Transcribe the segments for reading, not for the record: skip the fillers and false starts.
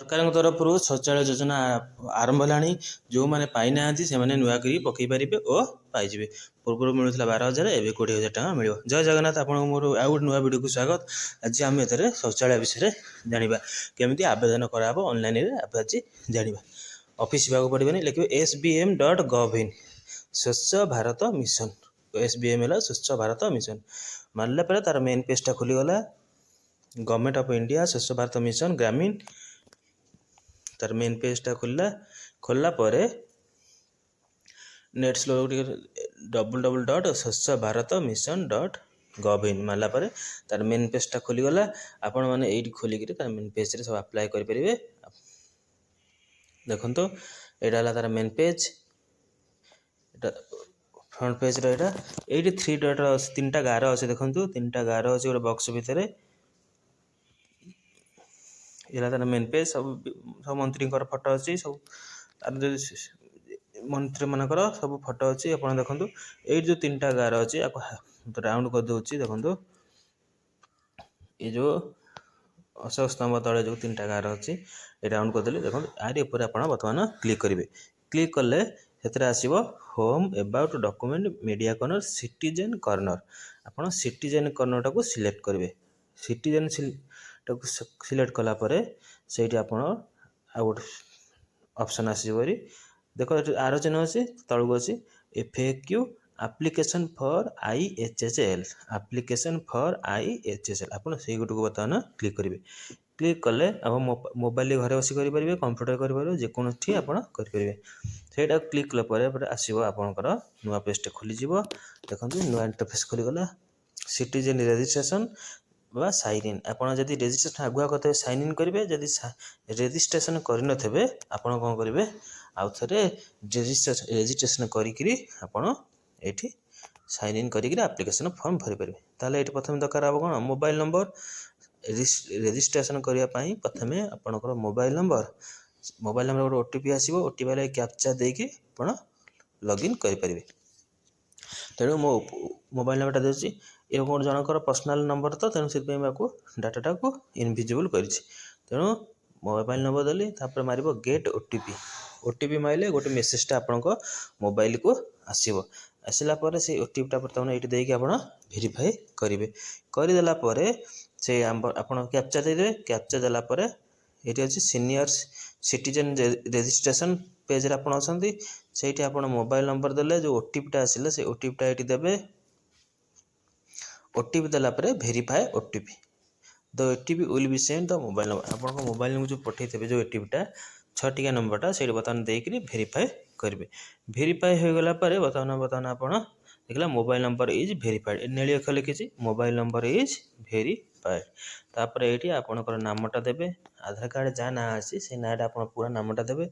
ସରକାରଙ୍କ ତରଫରୁ ଶୌଚାଳୟ ଯୋଜନା ଆରମ୍ଭ ହେଲାଣି। ଯେଉଁମାନେ ପାଇନାହାନ୍ତି ସେମାନେ ନୂଆ କରି ପକାଇ ପାରିବେ ଓ ପାଇଯିବେ। ପୂର୍ବରୁ ମିଳୁଥିଲା 12,000, ଏବେ 20,000 ଟଙ୍କା ମିଳିବ। ଜୟ ଜଗନ୍ନାଥ। ଆପଣଙ୍କୁ ମୋର ଆଉ ଗୋଟେ ନୂଆ ଭିଡ଼ିଓକୁ ସ୍ୱାଗତ। ଆଜି ଆମେ ଏଥିରେ ଶୌଚାଳୟ ବିଷୟରେ ଜାଣିବା। କେମିତି ଆବେଦନ କରାହେବ ଅନଲାଇନରେ ଆଜି ଜାଣିବା। ଅଫିସ୍ ଯିବାକୁ ପଡ଼ିବନି, ଲେଖିବେ SBM.gov.in ସ୍ୱଚ୍ଛ ଭାରତ ମିଶନ। SBM ହେଲା ସ୍ୱଚ୍ଛ ଭାରତ ମିଶନ। ମାରିଲା ପରେ ତାର ମେନ୍ ପେଜଟା ଖୋଲିଗଲା। ଗଭର୍ଣ୍ଣମେଣ୍ଟ ଅଫ୍ ଇଣ୍ଡିଆ ସ୍ୱଚ୍ଛ ଭାରତ ମିଶନ ଗ୍ରାମୀଣ, ତାର ମେନ୍ ପେଜଟା ଖୋଲିଲା ପରେ ନେଟ୍ ସ୍ଲୋ ଟିକେ www.swachhabharatmission.gov.in ମାରିଲା ପରେ ତାର ମେନ୍ ପେଜଟା ଖୋଲିଗଲା। ଆପଣମାନେ ଏଇଠି ଖୋଲିକିରି ତାର ମେନ୍ ପେଜରେ ସବୁ ଆପ୍ଲାଏ କରିପାରିବେ। ଦେଖନ୍ତୁ ଏଇଟା ହେଲା ତାର ମେନ୍ ପେଜ୍, ଏଇଟା ଫ୍ରଣ୍ଟ ପେଜ୍ର। ଏଇଠି 3 ଡଟ୍ର ଅଛି, 3ଟା ଗାର ଅଛି। ଦେଖନ୍ତୁ 3ଟା ଗାର ଅଛି ଗୋଟେ ବକ୍ସ ଭିତରେ। ଏଇଟା ତାର ମେନ୍ ପେଜ୍। ସବୁ ମନ୍ତ୍ରୀଙ୍କର ଫଟୋ ଅଛି, ସବୁ ମନ୍ତ୍ରୀମାନଙ୍କର ସବୁ ଫଟୋ ଅଛି। ଆପଣ ଦେଖନ୍ତୁ ଏଇଠି ଯେଉଁ 3ଟା ଗାର ଅଛି ଆକୁ ରାଉଣ୍ଡ କରିଦେଉଛି। ଦେଖନ୍ତୁ ଏ ଯେଉଁ ଅଶୋକ ସ୍ତମ୍ଭ ତଳେ ଯେଉଁ 3ଟା ଗାର ଅଛି ଏ ରାଉଣ୍ଡ କରିଦେଲେ। ଦେଖନ୍ତୁ ଆରି ଉପରେ ଆପଣ ବର୍ତ୍ତମାନ କ୍ଲିକ୍ କରିବେ। କ୍ଲିକ୍ କଲେ ସେଥିରେ ଆସିବ home, about, document, media corner, citizen corner. ଆପଣ ସିଟିଜେନ୍ କର୍ଣ୍ଣରଟାକୁ ସିଲେକ୍ଟ କରିବେ। ସିଟିଜେନ୍ଟାକୁ ସିଲେକ୍ଟ କଲା ପରେ ସେଇଠି ଆପଣ ଆଉ ଗୋଟେ ଅପସନ୍ ଆସିବ। ଦେଖ ଏଠି ଆର ଚିହ୍ନ ଅଛି, ତଳକୁ ଅଛି FAQ application for IHHL। Application for IHHL ଆପଣ ସେଇ ଗୋଟକୁ ବର୍ତ୍ତମାନ କ୍ଲିକ୍ କରିବେ। କ୍ଲିକ୍ କଲେ ଆପଣ ମୋବାଇଲ ଘରେ ବସି କରିପାରିବେ, କମ୍ପ୍ୟୁଟର କରିପାରିବେ, ଯେକୌଣସି ଆପଣ କରିପାରିବେ। ସେଇଟା କ୍ଲିକ୍ କଲା ପରେ ଆସିବ ଆପଣଙ୍କର ନୂଆ ପେଜଟେ ଖୋଲିଯିବ। ଦେଖନ୍ତୁ ନୂଆ ଇଣ୍ଟରଫେସ୍ ଖୋଲିଗଲା। ସିଟିଜେନ୍ ରେଜିଷ୍ଟ୍ରେସନ୍ ବା ସାଇନ୍ ଇନ୍। ଆପଣ ଯଦି ରେଜିଷ୍ଟ୍ରେସନ୍ ଆଗୁଆ କରିଥିବେ ସାଇନ୍ ଇନ୍ କରିବେ। ଯଦି ରେଜିଷ୍ଟ୍ରେସନ୍ କରିନଥିବେ ଆପଣ କ'ଣ କରିବେ, ଆଉ ଥରେ ରେଜିଷ୍ଟ୍ରେସନ୍ କରିକିରି ଆପଣ ଏଇଠି ସାଇନ୍ ଇନ୍ କରିକିରି ଆପ୍ଲିକେସନ୍ ଫର୍ମ ଭରିପାରିବେ। ତାହେଲେ ଏଇଠି ପ୍ରଥମେ ଦରକାର ହେବ କ'ଣ, ମୋବାଇଲ୍ ନମ୍ବର। ରେଜିଷ୍ଟ୍ରେସନ୍ କରିବା ପାଇଁ ପ୍ରଥମେ ଆପଣଙ୍କର ମୋବାଇଲ୍ ନମ୍ବର ଗୋଟେ OTP ଆସିବ। OTP ହେଲେ କ୍ୟାପଚା ଦେଇକି ଆପଣ ଲଗ୍ଇନ୍ କରିପାରିବେ। ତେଣୁ ମୋ ମୋବାଇଲ୍ ନମ୍ବରଟା ଦେଉଛି। ଏ ମୋର ଜଣଙ୍କର ପର୍ସନାଲ୍ ନମ୍ବର ତ, ତେଣୁ ସେଥିପାଇଁ ମୁଁ ଡାଟାଟାକୁ ଇନଭିଜିବୁଲ୍ କରିଛି। ତେଣୁ ମୋବାଇଲ୍ ନମ୍ବର ଦେଲି, ତାପରେ ମାରିବ ଗେଟ୍ OTP। OTP ମାରିଲେ ଗୋଟେ ମେସେଜଟା ଆପଣଙ୍କ ମୋବାଇଲକୁ ଆସିବ। ଆସିଲା ପରେ ସେଇ OTPଟା ବର୍ତ୍ତମାନ ଏଇଠି ଦେଇକି ଆପଣ ଭେରିଫାଏ କରିବେ। କରିଦେଲା ପରେ ସେ ଆପଣ କ୍ୟାପଚା ଦେଇଦେବେ। କ୍ୟାପଚା ଦେଲା ପରେ ଏଇଠି ଅଛି ସିନିୟର ସିଟିଜେନ୍ ରେଜିଷ୍ଟ୍ରେସନ୍ ପେଜ୍ରେ ଆପଣ ଅଛନ୍ତି। ସେଇଠି ଆପଣ ମୋବାଇଲ୍ ନମ୍ବର ଦେଲେ ଯେଉଁ OTPଟା ଆସିଲା ସେ OTPଟା ଏଇଠି ଦେବେ। OTP ଦେଲା ପରେ verify OTP। The OTP will be send the mobile number. ଆପଣଙ୍କ ମୋବାଇଲ୍ ନମ୍ବର ଯେଉଁ ପଠାଇଥିବେ ଯେଉଁ OTPଟା 6 ଟିକିଆ ନମ୍ବରଟା ସେଇଠି ବର୍ତ୍ତମାନ ଦେଇକରି ଭେରିଫାଏ କରିବେ। ଭେରିଫାଏ ହୋଇଗଲା ପରେ ବର୍ତ୍ତମାନ ଆପଣ ଦେଖିଲା ମୋବାଇଲ୍ ନମ୍ବର ଇଜ୍ ଭେରିଫାଏଡ଼୍। ନେଳି ଅକ୍ଷର ଲେଖିଛି ମୋବାଇଲ୍ ନମ୍ବର ଇଜ୍ ଭେରିଫାଏଡ଼୍। ତାପରେ ଏଇଠି ଆପଣଙ୍କର ନାମଟା ଦେବେ। ଆଧାର କାର୍ଡ଼ ଯାହା ନାଁ ଅଛି ସେଇ ନାଁଟା ଆପଣ ପୁରା ନାମଟା ଦେବେ।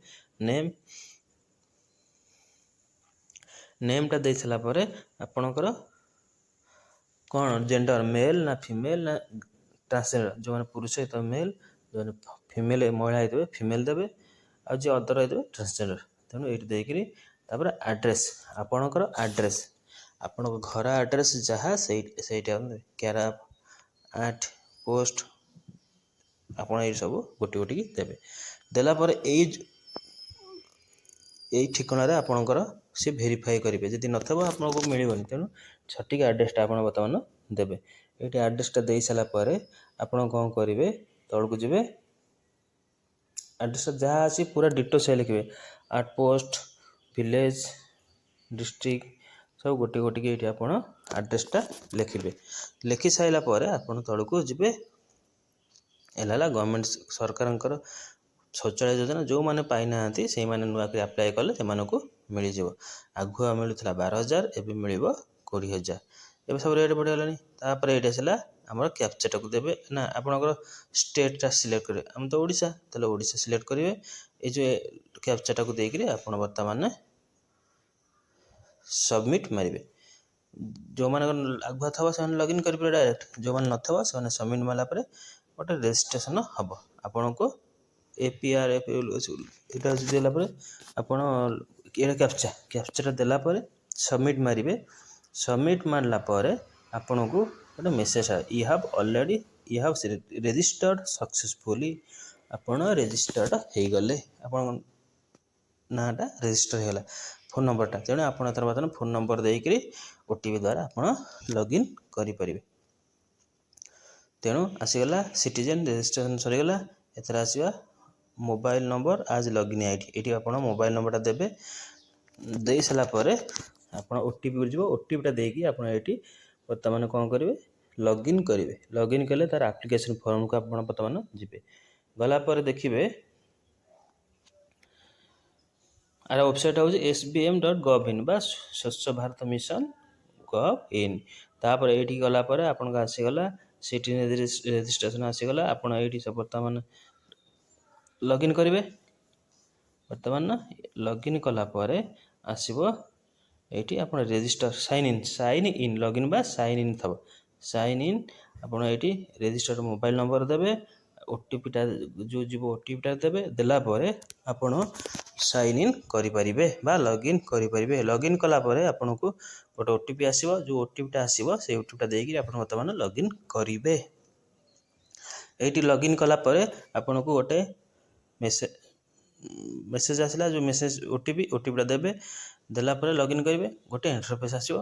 ନେମ୍ଟା ଦେଇ ସାରିଲା ପରେ ଆପଣଙ୍କର କ'ଣ ଜେଣ୍ଡର, ମେଲ୍ ନା ଫିମେଲ୍ ନା ଟ୍ରାନ୍ସଜେଣ୍ଡର। ଯେଉଁମାନେ ପୁରୁଷ ହେଇଥିବେ ମେଲ୍, ଯେଉଁମାନେ ଫିମେଲ୍ ମହିଳା ହେଇଥିବେ ଫିମେଲ୍ ଦେବେ, ଆଉ ଯିଏ ଅଦର ହେଇଥିବେ ଟ୍ରାନ୍ସଜେଣ୍ଡର। ତେଣୁ ଏଇଠି ଦେଇକରି ତାପରେ ଆଡ୍ରେସ୍, ଆପଣଙ୍କର ଆଡ୍ରେସ୍, ଆପଣଙ୍କ ଘର ଆଡ୍ରେସ୍ ଯାହା ସେଇଟା କ୍ୟାରାପ ଆଟ୍ ପୋଷ୍ଟ ଆପଣ ଏଇ ସବୁ ଗୋଟିକି ଦେବେ। ଦେଲା ପରେ ଏଇ ଠିକଣାରେ ଆପଣଙ୍କର ସେ ଭେରିଫାଏ କରିବେ। ଯଦି ନଥିବ ଆପଣଙ୍କୁ ମିଳିବନି। ତେଣୁ ସଠିକ୍ ଆଡ୍ରେସ୍ଟା ଆପଣ ବର୍ତ୍ତମାନ ଦେବେ। ଏଇଠି ଆଡ୍ରେସ୍ଟା ଦେଇ ସାରିଲା ପରେ ଆପଣ କ'ଣ କରିବେ, ତଳକୁ ଯିବେ। ଆଡ୍ରେସ୍ଟା ଯାହା ଅଛି ପୁରା ଡିଟୋ ସେ ଲେଖିବେ। ଆଟ୍ ପୋଷ୍ଟ, ଭିଲେଜ, ଡିଷ୍ଟ୍ରିକ୍ଟ ସବୁ ଗୋଟିକି ଏଇଠି ଆପଣ ଆଡ୍ରେସ୍ଟା ଲେଖିବେ। ଲେଖି ସାରିଲା ପରେ ଆପଣ ତଳକୁ ଯିବେ। ହେଲା ଗଭର୍ଣ୍ଣମେଣ୍ଟ ସରକାରଙ୍କର ଶୌଚାଳୟ ଯୋଜନା। ଯେଉଁମାନେ ପାଇନାହାନ୍ତି ସେଇମାନେ ନୂଆକରି ଆପ୍ଲାଏ କଲେ ସେମାନଙ୍କୁ ମିଳିଯିବ। ଆଗୁଆ ମିଳୁଥିଲା 12,000, ଏବେ ମିଳିବ 20,000। ଏବେ ସବୁ ରେଟ୍ ବଢ଼ିଗଲାଣି। ତାପରେ ଏଇଠି ଆସିଲା ଆମର କ୍ୟାପଚାଟାକୁ ଦେବେ। ନା ଆପଣଙ୍କର ଷ୍ଟେଟ୍ଟା ସିଲେକ୍ଟ କରିବେ। ଆମେ ତ ଓଡ଼ିଶା, ତାହେଲେ ଓଡ଼ିଶା ସିଲେକ୍ଟ କରିବେ। ଏଇ ଯେଉଁ କ୍ୟାପଚାଟାକୁ ଦେଇକରି ଆପଣ ବର୍ତ୍ତମାନ ସବମିଟ୍ ମାରିବେ। ଯେଉଁମାନଙ୍କର ଆଗୁଆ ଥିବ ସେମାନେ ଲଗ୍ଇନ୍ କରିପାରିବେ ଡାଇରେକ୍ଟ। ଯେଉଁମାନେ ନଥିବ ସେମାନେ ସବମିଟ୍ ମାରିଲା ପରେ ଗୋଟେ ରେଜିଷ୍ଟ୍ରେସନ୍ ହେବ। ଆପଣଙ୍କୁ APR ଏଇଟା ଦେଲା ପରେ ଆପଣ ଏଇଟା କ୍ୟାପଚାଟା ଦେଲା ପରେ ସବମିଟ୍ ମାରିବେ। ସବମିଟ୍ ମାରିଲା ପରେ ଆପଣଙ୍କୁ ଗୋଟେ message you have registered successfully ଆପଣ ରେଜିଷ୍ଟର୍ड ହେଇଗଲେ, ଆପଣଙ୍କ ନାଁଟା ରେଜିଷ୍ଟର ହେଇଗଲା ଫୋନ୍ ନମ୍ବରଟା। ତେଣୁ ଆପଣ ଏଥର ବର୍ତ୍ତମାନ ଫୋନ୍ ନମ୍ବର ଦେଇକରି OTP ଦ୍ୱାରା ଆପଣ ଲଗ୍ଇନ୍ କରିପାରିବେ। ତେଣୁ ଆସିଗଲା ସିଟିଜେନ୍ ରେଜିଷ୍ଟ୍ରେସନ୍ ସରିଗଲା। ଏଥର ଆସିବା ମୋବାଇଲ୍ ନମ୍ବର ଆଜ୍ ଲଗ୍ଇନ୍ ଆଇଡି। ଏଠି ଆପଣ ମୋବାଇଲ୍ ନମ୍ବରଟା ଦେବେ। ଦେଇ ସାରିଲା ପରେ ଆପଣ OTP ଯିବ। OTPଟା ଦେଇକି ଆପଣ ଏଠି ବର୍ତ୍ତମାନ କ'ଣ କରିବେ, ଲଗ୍ଇନ୍ କରିବେ। ଲଗ୍ଇନ୍ କଲେ ତାର ଆପ୍ଲିକେସନ୍ ଫର୍ମକୁ ଆପଣ ବର୍ତ୍ତମାନ ଯିବେ। ଗଲା ପରେ ଦେଖିବେ ଆର ୱେବସାଇଟ୍ ହେଉଛି sbm.gov.in ବା ସ୍ୱଚ୍ଛ ଭାରତ ମିଶନ gov.in। ତାପରେ ଏଇଠି ଗଲା ପରେ ଆପଣଙ୍କ ଆସିଗଲା ସିଟି ରେଜିଷ୍ଟ୍ରେସନ୍ ଆସିଗଲା। ଆପଣ ଏଇଠି ବର୍ତ୍ତମାନ ଲଗ୍ଇନ୍ କରିବେ। ବର୍ତ୍ତମାନ ଲଗ୍ଇନ୍ କଲା ପରେ ଆସିବ ଏଇଠି ଆପଣ ରେଜିଷ୍ଟର ସାଇନ୍ ଇନ୍ ଲଗ୍ଇନ୍ ବା ସାଇନ୍ ଇନ୍ ଥିବ। ସାଇନ୍ ଇନ୍ ଆପଣ ଏଇଠି ରେଜିଷ୍ଟର୍ଡ ମୋବାଇଲ୍ ନମ୍ବର ଦେବେ। OTPଟା ଯେଉଁ ଯିବ OTPଟା ଦେବେ। ଦେଲା ପରେ ଆପଣ ସାଇନ୍ ଇନ୍ କରିପାରିବେ ବା ଲଗ୍ଇନ୍ କରିପାରିବେ। ଲଗ୍ଇନ୍ କଲା ପରେ ଆପଣଙ୍କୁ ଗୋଟେ OTP ଆସିବ। ଯେଉଁ OTPଟା ଆସିବ ସେଇ OTPଟା ଦେଇକି ଆପଣ ବର୍ତ୍ତମାନ ଲଗ୍ଇନ୍ କରିବେ। ଏଇଠି ଲଗ୍ଇନ୍ କଲା ପରେ ଆପଣଙ୍କୁ ଗୋଟେ ମେସେଜ ଆସିଲା, ଯେଉଁ ମେସେଜ OTPଟା ଦେବେ। ଦେଲା ପରେ ଲଗ୍ଇନ୍ କରିବେ। ଗୋଟେ ଇଣ୍ଟରଫେସ୍ ଆସିବ,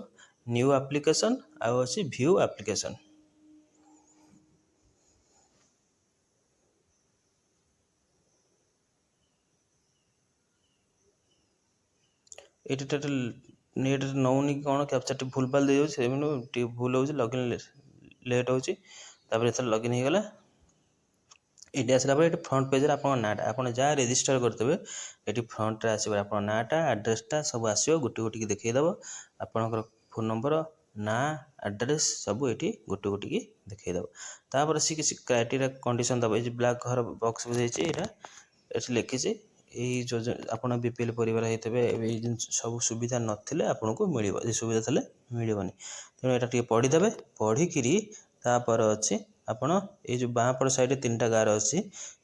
ନ୍ୟୁ ଆପ୍ଲିକେସନ୍ ଆଉ ଅଛି ଭ୍ୟୁ ଆପ୍ଲିକେସନ୍। ଏଇଠି ଟୋଟାଲ ନେଟ୍ ନେଉନି କ'ଣ, କ୍ୟାପଚାଟି ଭୁଲ ଭାଲ ଦେଇଯାଉଛି, ସେମିତି ଟିକେ ଭୁଲ ହେଉଛି, ଲଗ୍ଇନ୍ ଲେଟ୍ ହେଉଛି। ତାପରେ ଏଥର ଲଗ୍ଇନ୍ ହେଇଗଲା। ଏଇଠି ଆସିଲା ପରେ ଏଠି ଫ୍ରଣ୍ଟ ପେଜରେ ଆପଣଙ୍କ ନାଁଟା, ଆପଣ ଯାହା ରେଜିଷ୍ଟର କରିଦେବେ ଏଠି ଫ୍ରଣ୍ଟରେ ଆସିବ ଆପଣଙ୍କ ନାଁଟା, ଆଡ୍ରେସଟା ସବୁ ଆସିବ। ଗୋଟି ଗୋଟିକି ଦେଖେଇଦେବ। ଆପଣଙ୍କର ଫୋନ୍ ନମ୍ବର, ନାଁ, ଆଡ୍ରେସ୍ ସବୁ ଏଠି ଗୋଟି ଗୋଟିକି ଦେଖେଇଦେବ। ତାପରେ ସେ କିଛି କ୍ରାଇଟେରିଆ କଣ୍ଡିସନ୍ ଦେବ। ଏଇ ଯେ ବ୍ଲାକ୍ ଘର ବକ୍ସ ବୁଝେଇଛି, ଏଠି ଲେଖିଛି ଏଇ ଯୋଜନା ଆପଣ BPL ପରିବାର ହେଇଥିବେ, ଏଇ ଜିନିଷ ସବୁ ସୁବିଧା ନଥିଲେ ଆପଣଙ୍କୁ ମିଳିବ, ଏ ସୁବିଧା ଥିଲେ ମିଳିବନି। ତେଣୁ ଏଇଟା ଟିକେ ପଢ଼ିଦେବେ। ପଢ଼ିକିରି ତାପରେ ଅଛି ଆପଣ ଏଇ ଯେଉଁ ବାଁ ପଟ ସାଇଡ଼୍ରେ 3ଟା ଗାର ଅଛି,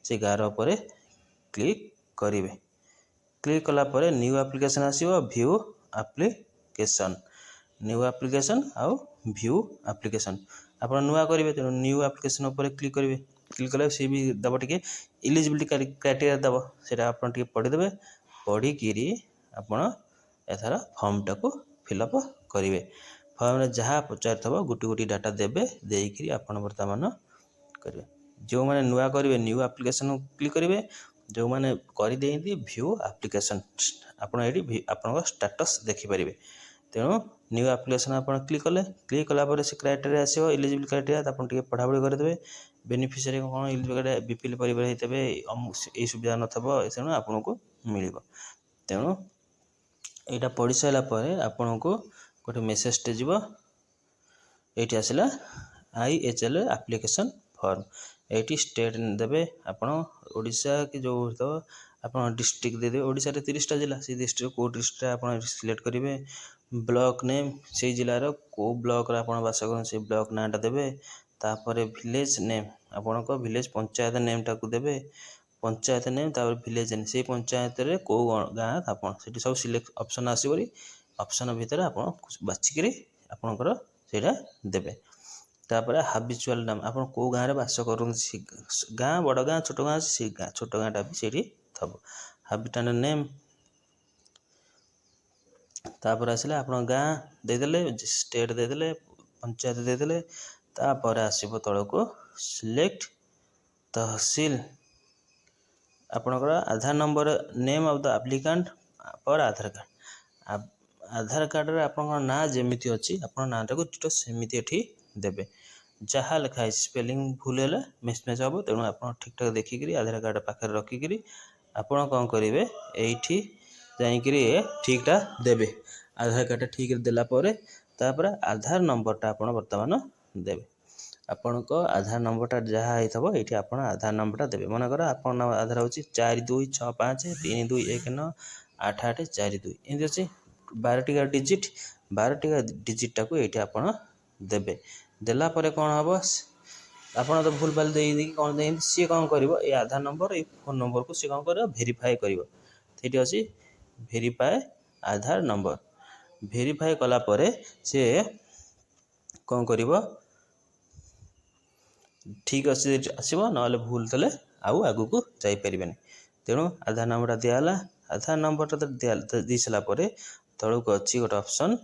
ସେ ଗାର ଉପରେ କ୍ଲିକ୍ କରିବେ। କ୍ଲିକ୍ କଲା ପରେ ନ୍ୟୁ ଆପ୍ଲିକେସନ୍ ଆସିବ, ଭ୍ୟୁ ଆପ୍ଲିକେସନ୍। ନ୍ୟୁ ଆପ୍ଲିକେସନ୍ ଆଉ ଭ୍ୟୁ ଆପ୍ଲିକେସନ୍ ଆପଣ ନୂଆ କରିବେ, ତେଣୁ ନ୍ୟୁ ଆପ୍ଲିକେସନ୍ ଉପରେ କ୍ଲିକ୍ କରିବେ। କ୍ଲିକ୍ କଲେ ସିଏ ବି ଦେବ ଟିକେ ଇଲିଜିବିଲିଟି କ୍ରାଇଟେରିଆ ଦେବ, ସେଇଟା ଆପଣ ଟିକେ ପଢ଼ିଦେବେ। ପଢ଼ିକିରି ଆପଣ ଏଥର ଫର୍ମଟାକୁ ଫିଲ୍ଅପ୍ କରିବେ। ଫର୍ମରେ ଯାହା ପଚାରିଥିବ ଗୋଟି ଗୋଟି ଡାଟା ଦେବେ। ଦେଇକିରି ଆପଣ ବର୍ତ୍ତମାନ କରିବେ। ଯେଉଁମାନେ ନୂଆ କରିବେ ନ୍ୟୁ ଆପ୍ଲିକେସନ୍ କ୍ଲିକ୍ କରିବେ। ଯେଉଁମାନେ କରିଦେଇନ୍ତି ଭ୍ୟୁ ଆପ୍ଲିକେସନ୍, ଆପଣ ଏଇଠି ଆପଣଙ୍କ ଷ୍ଟାଟସ୍ ଦେଖିପାରିବେ। ତେଣୁ ନ୍ୟୁ ଆପ୍ଲିକେସନ୍ ଆପଣ କ୍ଲିକ୍ କଲେ। କ୍ଲିକ୍ କଲା ପରେ ସେ କ୍ରାଇଟେରିଆ ଆସିବ, ଇଲିଜିବଲ୍ କ୍ରାଇଟେରିଆ, ଆପଣ ଟିକେ ପଢ଼ାପଢ଼ି କରିଦେବେ। ବେନିଫିସିଆରୀ କ'ଣ BPL ପରିବାର ହେଇଥିବେ, ଏଇ ସୁବିଧା ନଥିବ, ତେଣୁ ଆପଣଙ୍କୁ ମିଳିବ। ତେଣୁ ଏଇଟା ପଢ଼ି ସାରିଲା ପରେ ଆପଣଙ୍କୁ ଗୋଟେ ମେସେଜଟେ ଯିବ। ଏଇଠି ଆସିଲା IHL ଆପ୍ଲିକେସନ୍ ଫର୍ମ। ଏଇଠି ଷ୍ଟେଟ୍ ଦେବେ, ଆପଣ ଓଡ଼ିଶା କି ଯେଉଁ ହେଇଥିବ ଆପଣ ଡିଷ୍ଟ୍ରିକ୍ଟ ଦେଇଦେବେ। ଓଡ଼ିଶାରେ 30ଟା ଜିଲ୍ଲା, ସେଇ ଡିଷ୍ଟ୍ରିକ୍ଟ କେଉଁ ଡିଷ୍ଟ୍ରିକ୍ଟରେ ଆପଣ ସିଲେକ୍ଟ କରିବେ। ବ୍ଲକ ନେମ୍, ସେଇ ଜିଲ୍ଲାର କେଉଁ ବ୍ଲକରେ ଆପଣ ବାସ କରନ୍ତି ସେଇ ବ୍ଲକ ନାଁଟା ଦେବେ। ତାପରେ ଭିଲେଜ ନେମ୍, ଆପଣଙ୍କ ଭିଲେଜ ପଞ୍ଚାୟତ ନେମ୍ଟାକୁ ଦେବେ। ପଞ୍ଚାୟତ ନେମ୍, ତାପରେ ଭିଲେଜ ନେମ୍, ସେଇ ପଞ୍ଚାୟତରେ କେଉଁ ଗାଁ ଆପଣ, ସେଠି ସବୁ ସିଲେକ୍ଟ ଅପସନ୍ ଆସିବ। ଅପସନ୍ ଭିତରେ ଆପଣ ବାଛିକିରି ଆପଣଙ୍କର ସେଇଟା ଦେବେ। ତାପରେ ହାବିଚୁଆଲ୍ ନାମ, ଆପଣ କେଉଁ ଗାଁରେ ବାସ କରନ୍ତି, ସେ ଗାଁ, ବଡ଼ ଗାଁ, ଛୋଟ ଗାଁ ଅଛି, ସେଇ ଗାଁ, ଛୋଟ ଗାଁଟା ବି ସେଇଠି ଥିବ। ହାବିଟାଣ୍ଟ ନେମ୍, ତାପରେ ଆସିଲେ ଆପଣଙ୍କ ଗାଁ ଦେଇଦେଲେ, ଷ୍ଟେଟ୍ ଦେଇଦେଲେ, ପଞ୍ଚାୟତ ଦେଇଦେଲେ। ତାପରେ ଆସିବ ତଳକୁ ସିଲେକ୍ଟ ତହସିଲ। ଆପଣଙ୍କର Aadhaar number, name of the applicant per Aadhaar card. Aadhaar କାର୍ଡ଼ରେ ଆପଣଙ୍କ ନାଁ ଯେମିତି ଅଛି ଆପଣ ନାଁଟାକୁ ସେମିତି ଏଠି ଦେବେ। ଯାହା ଲେଖା ହେଇଛି ସ୍ପେଲିଂ ଭୁଲ ହେଲେ ମିସମ୍ୟାଚ୍ ହେବ। ତେଣୁ ଆପଣ ଠିକ୍ଠାକ୍ ଦେଖିକିରି ଆଧାର କାର୍ଡ଼ ପାଖରେ ରଖିକିରି ଆପଣ କ'ଣ କରିବେ, ଏଇଠି ଯାଇକିରି ଠିକ୍ଟା ଦେବେ। ଆଧାର କାର୍ଡ଼ଟା ଠିକ୍ରେ ଦେଲା ପରେ ତାପରେ ଆଧାର ନମ୍ବରଟା ଆପଣ ବର୍ତ୍ତମାନ ଦେବେ। ଆପଣଙ୍କ ଆଧାର ନମ୍ବରଟା ଯାହା ହେଇଥିବ ଏଇଠି ଆପଣ ଆଧାର ନମ୍ବରଟା ଦେବେ। ମନେକର ଆପଣଙ୍କ ଆଧାର ହେଉଛି 4265398842, ଏମିତି ଅଛି 12ଟି ଡିଜିଟ୍। 12ଟି ଡିଜିଟ୍ଟାକୁ ଏଇଠି ଆପଣ ଦେବେ। ଦେଲା ପରେ କ'ଣ ହେବ, ଆପଣ ତ ଭୁଲ ଭାଲ ଦେଇକି କ'ଣ ଦେଇନ୍ତି, ସିଏ କ'ଣ କରିବ, ଏଇ ଆଧାର ନମ୍ବର, ଏଇ ଫୋନ୍ ନମ୍ବରକୁ ସିଏ କ'ଣ କରିବ, ଭେରିଫାଏ କରିବ। ସେଇଠି ଅଛି ଭେରିଫାଏ ଆଧାର ନମ୍ବର। ଭେରିଫାଏ କଲା ପରେ ସିଏ କ'ଣ କରିବ, ଠିକ୍ ଅଛି ଆସିବ, ନହେଲେ ଭୁଲ ଥିଲେ ଆଉ ଆଗକୁ ଯାଇପାରିବେନି। ତେଣୁ ଆଧାର ନମ୍ବରଟା ଦିଆହେଲା। ଆଧାର ନମ୍ବରଟା ଦେଇ ସାରିଲା ପରେ ତଳକୁ ଅଛି ଗୋଟେ option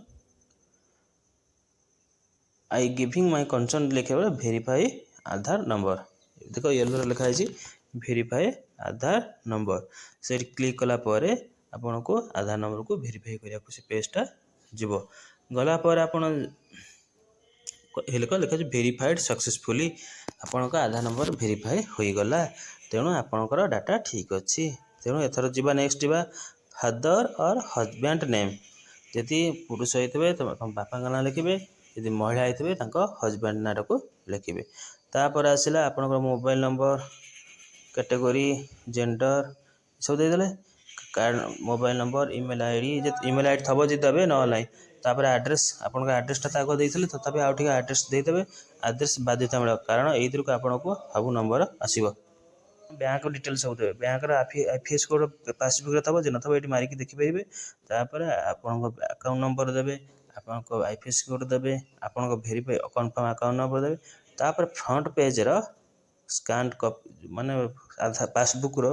I giving my concern ଲେଖିବା ବେଳେ ଭେରିଫାଇ ଆଧାର ନମ୍ବର। ଦେଖ ୟେଲୋରେ ଲେଖା ହେଇଛି ଭେରିଫାଏ ଆଧାର ନମ୍ବର। ସେଇଠି କ୍ଲିକ୍ କଲା ପରେ ଆପଣଙ୍କୁ ଆଧାର ନମ୍ବରକୁ ଭେରିଫାଇ କରିବାକୁ ସେ ପେଜଟା ଯିବ। ଗଲା ପରେ ଆପଣ ଲେଖାଉଛି ଭେରିଫାଏଡ଼ ସକ୍ସେସଫୁଲି। ଆପଣଙ୍କ ଆଧାର ନମ୍ବର ଭେରିଫାଏ ହୋଇଗଲା। ତେଣୁ ଆପଣଙ୍କର ଡାଟା ଠିକ୍ ଅଛି। ତେଣୁ ଏଥର ଯିବା ନେକ୍ସଟ ଯିବା ଫାଦର ଅର୍ ହଜବ୍ୟାଣ୍ଡ ନେମ୍। ଯଦି ପୁରୁଷ ହେଇଥିବେ ତମ ବାପାଙ୍କ ନାଁ ଲେଖିବେ, ଯଦି ମହିଳା ହେଇଥିବେ ତାଙ୍କ ହଜବ୍ୟାଣ୍ଡ ନାଁଟାକୁ ଲେଖିବେ। ତାପରେ ଆସିଲା ଆପଣଙ୍କର ମୋବାଇଲ ନମ୍ବର, କ୍ୟାଟେଗୋରୀ, ଜେଣ୍ଡର ସବୁ ଦେଇଦେଲେ। ମୋବାଇଲ ନମ୍ବର, ଇମେଲ ଆଇଡ଼ି ଥବ ଯଦି ଦେବେ, ନହେଲେ ନାହିଁ। ତାପରେ ଆଡ୍ରେସ୍, ଆପଣଙ୍କ ଆଡ୍ରେସଟା ତ ଆଗ ଦେଇଥିଲେ, ତଥାପି ଆଉ ଟିକେ ଆଡ୍ରେସ୍ ଦେଇଦେବେ। ଆଡ୍ରେସ୍ ବାଧ୍ୟତାମୂଳକ, କାରଣ ଏଇଥିରୁ ଆପଣଙ୍କୁ ସବୁ ନମ୍ବର ଆସିବ। ବ୍ୟାଙ୍କ ଡିଟେଲ୍ସ ସବୁ ଦେବେ। ବ୍ୟାଙ୍କର ଆଇଏଫଏସି କୋଡ଼ ପାସବୁକ୍ରେ ଥବ, ଯେ ନଥବ ଏଇଠି ମାରିକି ଦେଖିପାରିବେ। ତାପରେ ଆପଣଙ୍କ ଆକାଉଣ୍ଟ ନମ୍ବର ଦେବେ, ଆପଣଙ୍କ ଆଇଏଫଏସି କୋଡ଼ ଦେବେ, ଆପଣଙ୍କ ଭେରିଫାଇ କନଫର୍ମ ଆକାଉଣ୍ଟ ନମ୍ବର ଦେବେ। ତାପରେ ଫ୍ରଣ୍ଟ ପେଜର ସ୍କାନ୍ କପି, ମାନେ ପାସବୁକ୍ର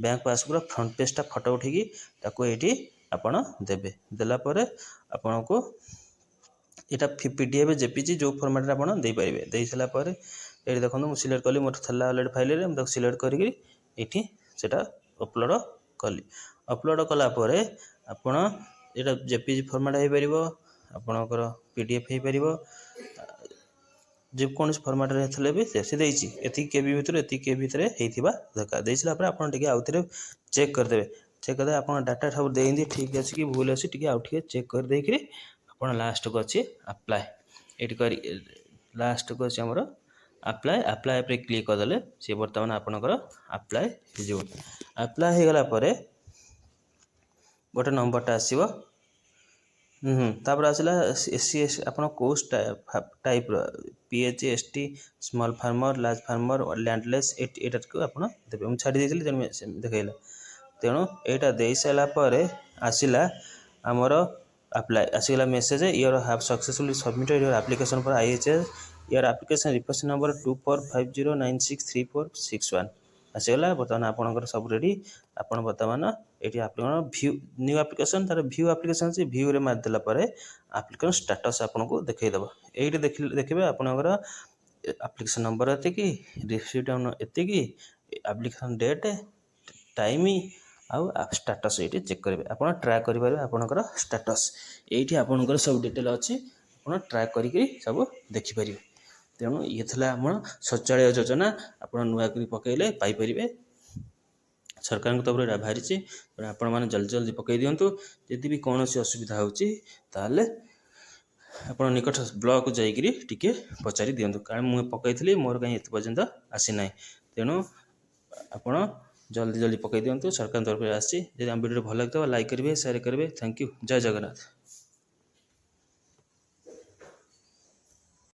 ବ୍ୟାଙ୍କ ପାସବୁକ୍ର ଫ୍ରଣ୍ଟ ପେଜଟା ଫଟୋ ଉଠିକି ତାକୁ ଏଇଠି ଆପଣ ଦେବେ। ଦେଲା ପରେ ଆପଣଙ୍କୁ ଏଇଟା PDF, JPG ଯେଉଁ ଫର୍ମାଟରେ ଆପଣ ଦେଇପାରିବେ। ଦେଇସାରିଲା ପରେ ଏଇଠି ଦେଖନ୍ତୁ ମୁଁ ସିଲେକ୍ଟ କଲି, ମୋର ଥିଲା ଅଲରେଡ଼ି ଫାଇଲରେ, ମୁଁ ତାକୁ ସିଲେକ୍ଟ କରିକି ଏଇଠି ସେଇଟା ଅପଲୋଡ଼ କଲି। ଅପଲୋଡ଼ କଲା ପରେ ଆପଣ ଏଇଟା JPG ଫର୍ମାଟ ହେଇପାରିବ, ଆପଣଙ୍କର PDF ହେଇପାରିବ, ଯେକୌଣସି ଫର୍ମାଟରେ ଥିଲେ ବି ସେ ଦେଇଛି। ଏତିକି KB ଭିତରେ ହେଇଥିବା ଦରକାର। ଦେଇସାରିଲା ପରେ ଆପଣ ଟିକେ ଆଉଥରେ ଚେକ୍ କରିଦେବେ। ଚେକ୍ କରିଦେବେ ଆପଣଙ୍କ ଡାଟା ସବୁ ଦେଇନ୍ତି ଠିକ୍ ଅଛି କି ଭୁଲ ଅଛି, ଟିକେ ଆଉ ଟିକେ ଚେକ୍ କରିଦେଇକିରି ଆପଣ ଲାଷ୍ଟକୁ ଅଛି ଆପ୍ଲାଏ। ଏଇଠି କରି ଲାଷ୍ଟକୁ ଅଛି ଆମର ଆପ୍ଲାଏ ଉପରେ କ୍ଲିକ୍ କରିଦେଲେ ସିଏ ବର୍ତ୍ତମାନ ଆପଣଙ୍କର ଆପ୍ଲାଏ ହେଇଯିବ। ଆପ୍ଲାଏ ହେଇଗଲା ପରେ ଗୋଟେ ନମ୍ବରଟା ଆସିବ। ତାପରେ ଆସିଲା SC ଆପଣ କେଉଁ ଟାଇପ୍ର, PH, ST, ସ୍ମଲ୍ ଫାର୍ମର, ଲାର୍ଜ ଫାର୍ମର, ଲ୍ୟାଣ୍ଡଲେସ୍, ଏଇଟାକୁ ଆପଣ ଦେବେ। ମୁଁ ଛାଡ଼ି ଦେଇଥିଲି ତେଣୁ ଦେଖେଇଲା। ତେଣୁ ଏଇଟା ଦେଇସାରିଲା ପରେ ଆସିଲା ଆମର ଆପ୍ଲାଏ। ଆସିଗଲା message, your have successfully submitted your application for IHS, your application reference number 2450963461 ଆସିଗଲା। ବର୍ତ୍ତମାନ ଆପଣଙ୍କର ସବୁ ରେଡ଼ି। ଆପଣ ବର୍ତ୍ତମାନ ଏଇଠି ଆପଣଙ୍କର ନ୍ୟୁ ଆପ୍ଲିକେସନ୍, ତାର ଭ୍ୟୁ ଆପ୍ଲିକେସନ୍ ଅଛି, ଭ୍ୟୁରେ ମାରିଦେଲା ପରେ ଆପ୍ଲିକେସନ୍ ଷ୍ଟାଟସ୍ ଆପଣଙ୍କୁ ଦେଖେଇଦେବ। ଏଇଠି ଦେଖିବେ ଆପଣଙ୍କର ଆପ୍ଲିକେସନ୍ ନମ୍ବର ଏତିକି, ରିସିପ୍ଟ ଏତିକି, ଆପ୍ଲିକେସନ୍ ଡେଟ୍, ଟାଇମ୍ ଆଉ ଷ୍ଟାଟସ୍ ଏଇଠି ଚେକ୍ କରିବେ। ଆପଣ ଟ୍ରାକ୍ କରିପାରିବେ ଆପଣଙ୍କର ଷ୍ଟାଟସ୍। ଏଇଠି ଆପଣଙ୍କର ସବୁ ଡିଟେଲ୍ ଅଛି, ଆପଣ ଟ୍ରାକ୍ କରିକି ସବୁ ଦେଖିପାରିବେ। ତେଣୁ ଇଏ ଥିଲା ଆମର ଶୌଚାଳୟ ଯୋଜନା। ଆପଣ ନୂଆକରି ପକେଇଲେ ପାଇପାରିବେ। ସରକାରଙ୍କ ତରଫରୁ ଏଇଟା ବାହାରିଛି, ତେଣୁ ଆପଣମାନେ ଜଲ୍ଦି ପକେଇ ଦିଅନ୍ତୁ। ଯଦି ବି କୌଣସି ଅସୁବିଧା ହେଉଛି ତାହେଲେ ଆପଣ ନିକଟ ବ୍ଲକକୁ ଯାଇକରି ଟିକେ ପଚାରି ଦିଅନ୍ତୁ, କାରଣ ମୁଁ ପକେଇଥିଲି, ମୋର କାହିଁ ଏତେ ପର୍ଯ୍ୟନ୍ତ ଆସିନାହିଁ। ତେଣୁ ଆପଣ ଜଲ୍ଦି ପକେଇ ଦିଅନ୍ତୁ। ସରକାରଙ୍କ ତରଫରୁ ଆସିଛି। ଯଦି ଆମ ଭିଡ଼ିଓ ଭଲ ଲାଗିଥିବ ଲାଇକ୍ କରିବେ, ସେୟାର କରିବେ। Thank you. ଜୟ ଜଗନ୍ନାଥ।